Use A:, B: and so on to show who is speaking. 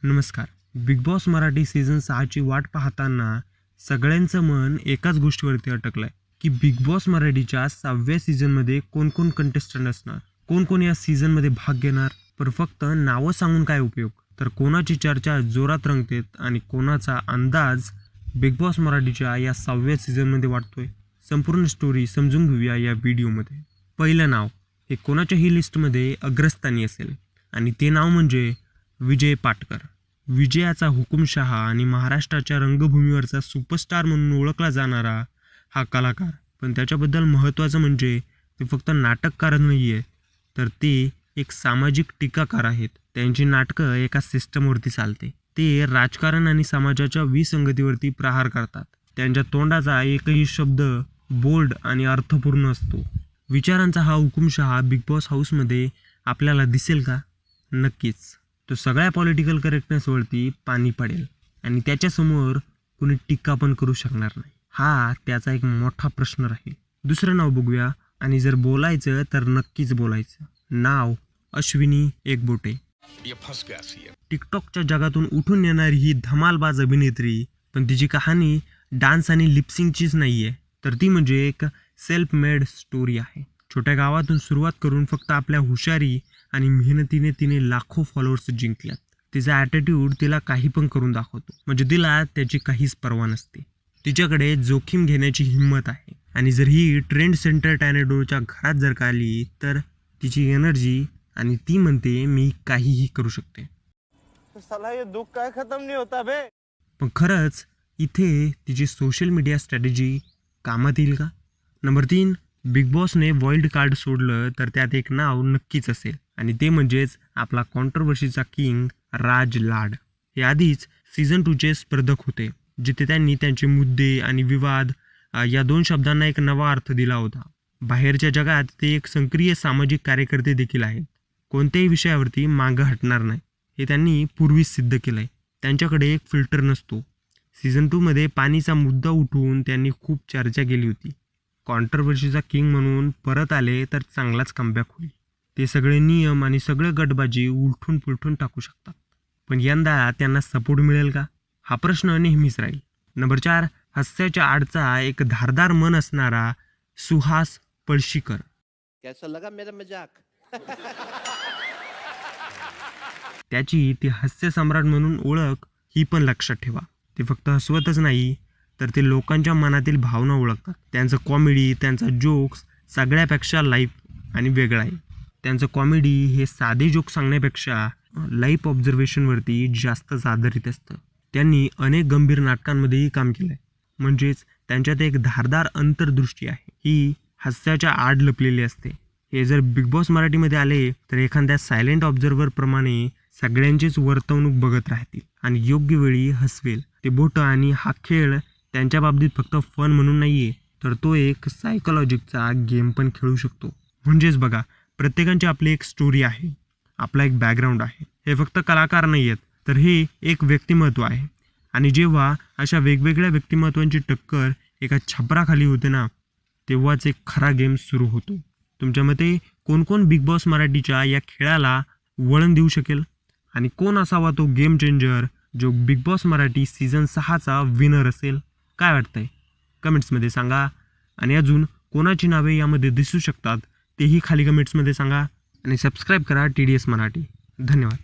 A: नमस्कार. Big Boss Marathi season 6ची वाट पाहताना सगळ्यांचं मन एकाच गोष्टीवरती अटकलंय की बिग बॉस मराठीच्या 6व्या सीझनमध्ये कोण कोण कंटेस्टंट असणार, कोण कोण या सीझनमध्ये भाग घेणार. पण फक्त नावं सांगून काय उपयोग, तर कोणाची चर्चा जोरात रंगतेत आणि कोणाचा अंदाज बिग बॉस मराठीच्या या 6व्या सीझनमध्ये वाटतोय. संपूर्ण स्टोरी समजून घेऊया या व्हिडिओमध्ये. पहिलं नाव हे कोणाच्याही लिस्टमध्ये अग्रस्थानी असेल आणि ते नाव म्हणजे विजय पाटकर. विजयाचा हुकुमशहा आणि महाराष्ट्राच्या रंगभूमीवरचा सुपरस्टार म्हणून ओळखला जाणारा हा कलाकार. पण त्याच्याबद्दल महत्त्वाचं म्हणजे ते फक्त नाटककार नाही आहे, तर ते एक सामाजिक टीकाकार आहेत. त्यांची नाटकं एका सिस्टमवरती चालते. ते राजकारण आणि समाजाच्या विसंगतीवरती प्रहार करतात. त्यांच्या तोंडाचा एकही शब्द बोल्ड आणि अर्थपूर्ण असतो. विचारांचा हा हुकुमशहा बिग बॉस हाऊसमध्ये आपल्याला दिसेल का? नक्कीच. तो सगळ्या पॉलिटिकल करेक्टनेसवरती पाणी पडेल आणि त्याच्यासमोर कुणी टीका पण करू शकणार नाही. हा त्याचा एक मोठा प्रश्न राहील. दुसरं नाव बघूया आणि जर बोलायचं तर नक्कीच बोलायचं. नाव अश्विनी एकबोटे. टिकटॉकच्या जगातून उठून येणारी ही धमालबाज अभिनेत्री, पण तिची कहाणी डान्स आणि लिपसिंगचीच नाही आहे, तर ती म्हणजे एक सेल्फ मेड स्टोरी आहे. छोट्या गावातून सुरुवात करून फक्त आपल्या हुशारी आणि मेहनतीने तिने लाखो फॉलोअर्स जिंकल्यात. तिचा ॲटिट्यूड तिला काही पण करून दाखवतो, म्हणजे तिला त्याची काहीच पर्वा नसते. तिच्याकडे जोखीम घेण्याची हिंमत आहे आणि जर ही ट्रेंड सेंटर टॅनेडोच्या घरात जर का आली तर तिची एनर्जी आणि ती म्हणते मी काहीही करू शकते.
B: साला ये दुख काय खत्म नहीं होता बे.
A: पण खरंच इथे तिची सोशल मीडिया स्ट्रॅटेजी कामात येईल का? नंबर 3, बिग बॉसने वाईल्ड कार्ड सोडलं तर त्यात एक नाव नक्कीच असेल आणि ते म्हणजेच आपला कॉन्ट्रोवर्सीचा किंग राज लाड. हे आधीच सीझन 2चे स्पर्धक होते, जिथे त्यांनी त्यांचे मुद्दे आणि विवाद या 2 शब्दांना एक नवा अर्थ दिला होता. बाहेरच्या जगात ते एक सक्रिय सामाजिक कार्यकर्ते देखील आहेत. कोणत्याही विषयावरती मागं हटणार नाही हे त्यांनी पूर्वीच सिद्ध केलं आहे. त्यांच्याकडे एक फिल्टर नसतो. सीझन 2मध्ये पाणीचा मुद्दा उठवून त्यांनी खूप चर्चा केली होती. कॉन्ट्रोवर्सीचा किंग म्हणून परत आले तर चांगलाच कमबॅक होईल. ते सगळे नियम आणि सगळे गटबाजी उलटून पुलटून टाकू शकतात. पण यंदा त्यांना सपोर्ट मिळेल का? हा प्रश्न नेहमीच राहील. नंबर 4, हास्याच्या आडचा एक धारदार मन असणारा सुहास पळशीकर.
B: कैसा लगा मेरा मजाक?
A: त्याची ती हास्य सम्राट म्हणून ओळख ही पण लक्षात ठेवा. ते फक्त हसवतच नाही, तर ते लोकांच्या मनातील भावना ओळखतात. त्यांचं कॉमेडी, त्यांचा जोक्स सगळ्यापेक्षा लाईव्ह आणि वेगळा आहे. त्यांचं कॉमेडी हे साधे जोक सांगण्यापेक्षा लाईफ ऑब्झर्वेशनवरती जास्तच आधारित असतं. त्यांनी अनेक गंभीर नाटकांमध्येही काम केलं आहे, म्हणजेच त्यांच्यात एक धारदार अंतर्दृष्टी आहे. ही हास्याच्या आड लपलेली असते. हे जर बिग बॉस मराठीमध्ये आले तर एखाद्या सायलेंट ऑब्झर्वर प्रमाणे सगळ्यांचीच वर्तवणूक बघत राहतील आणि योग्य वेळी हसवेल. ते बोटं आणि हा खेळ त्यांच्या बाबतीत फक्त फन म्हणून नाही आहे, तर तो एक सायकोलॉजिकचा गेम पण खेळू शकतो. म्हणजेच बघा, प्रत्येकाची आपली एक स्टोरी आहे, आपला एक बॅकग्राऊंड आहे. हे फक्त कलाकार नाही आहेत, तर हे एक व्यक्तिमत्व आहे. आणि जेव्हा अशा वेगवेगळ्या व्यक्तिमत्वांची टक्कर एका छपराखाली होते ना, तेव्हाच एक खरा गेम सुरू होतो. तुमच्या मते कोण कोण बिग बॉस मराठीच्या या खेळाला वळण देऊ शकेल आणि कोण असावा तो गेम चेंजर जो बिग बॉस मराठी सीझन 6चा विनर असेल? काय वाटतंय? कमेंट्समध्ये सांगा. आणि अजून कोणाची नावे यामध्ये दिसू शकतात तेही खाली कमेंट्समध्ये सांगा आणि सबस्क्राईब करा TDS मराठी. धन्यवाद.